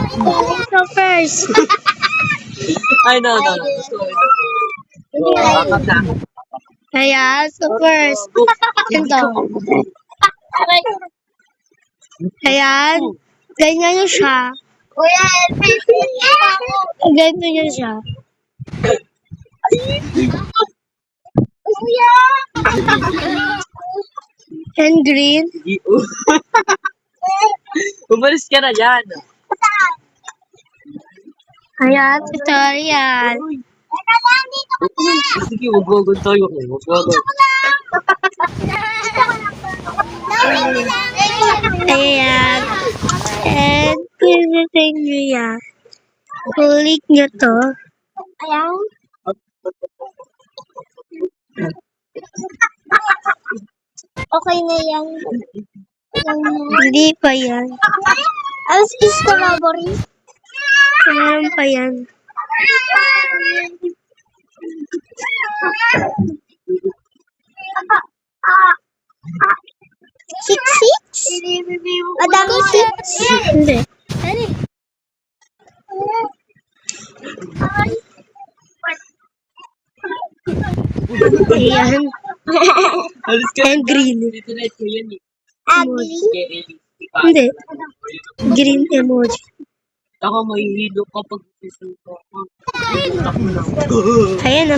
So first. Ay, no. Ayan, so first. Ito. Ayan. Ganyan yun siya. Ganito yun siya. And green. Umalis ka na dyan. Ayan, tutorial. Sige, wag tayo. Ayan. And pinipin nyo yan. Click nyo to. Ayan. Okay na yan. Hindi pa yan. Alas strawberry. Meron pa yan. Six? Madami six? Hindi. Ayan. Alis ka. And green. Dito yan eh. Hindi. Green emoji. Ako mahihilo kapag sisuko ko. Ayan ah.